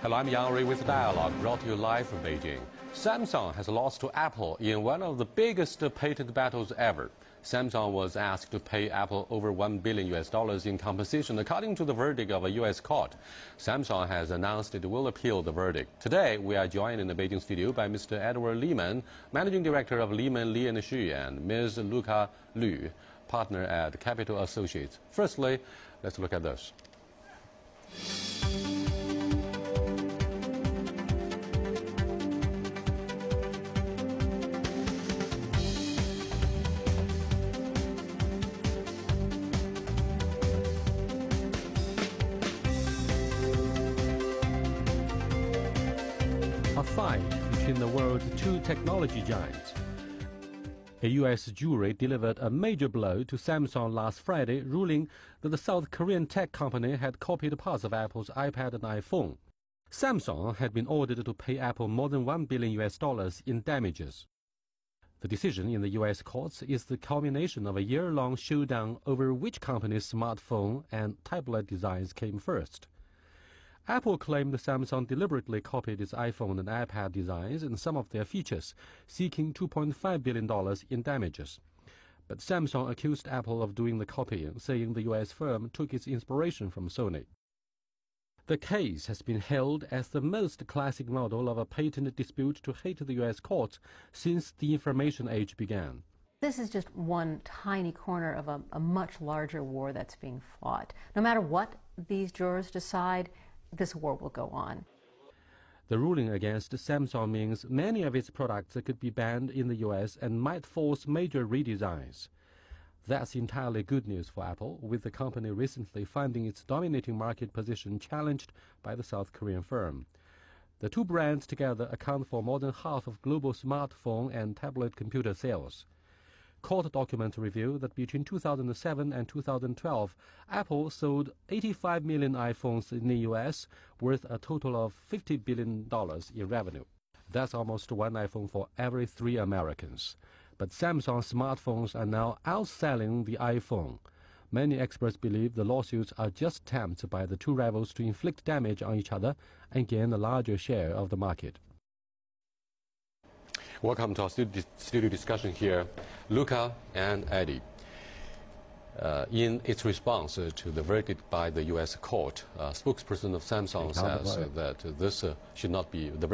Hello, I'm Yang Rui with Dialogue, brought to you live from Beijing. Samsung has lost to Apple in one of the biggest patent battles ever. Samsung was asked to pay Apple over $1 billion in compensation, according to the verdict of a U.S. court. Samsung has announced it will appeal the verdict. Today, we are joined in the Beijing studio by Mr. Edward Lehman, Managing Director of Lehman Li & Xu, and Ms. Luca Liu, partner at Capital Associates. Firstly, let's look at this. A fight between the world's two technology giants. A U.S. jury delivered a major blow to Samsung last Friday, ruling that the South Korean tech company had copied parts of Apple's iPad and iPhone. Samsung had been ordered to pay Apple more than $1 billion in damages. The decision in the U.S. courts is the culmination of a year-long showdown over which company's smartphone and tablet designs came first. Apple claimed Samsung deliberately copied its iPhone and iPad designs and some of their features, seeking $2.5 billion in damages. But Samsung accused Apple of doing the copying, saying the U.S. firm took its inspiration from Sony. The case has been held as the most classic model of a patent dispute to hit the U.S. courts since the information age began. This is just one tiny corner of a much larger war that's being fought. No matter what these jurors decide, this war will go on. The ruling against Samsung means many of its products could be banned in the U.S. and might force major redesigns. That's entirely good news for Apple, with the company recently finding its dominating market position challenged by the South Korean firm. The two brands together account for more than half of global smartphone and tablet computer sales. Court documents reveal that between 2007 and 2012, Apple sold 85 million iPhones in the U.S., worth a total of $50 billion in revenue. That's almost one iPhone for every 3 Americans. But Samsung smartphones are now outselling the iPhone. Many experts believe the lawsuits are just attempts by the two rivals to inflict damage on each other and gain a larger share of the market. Welcome to our studio discussion here, Luca and Eddie. In its response to the verdict by the U.S. court, spokesperson of Samsung says that this should not be the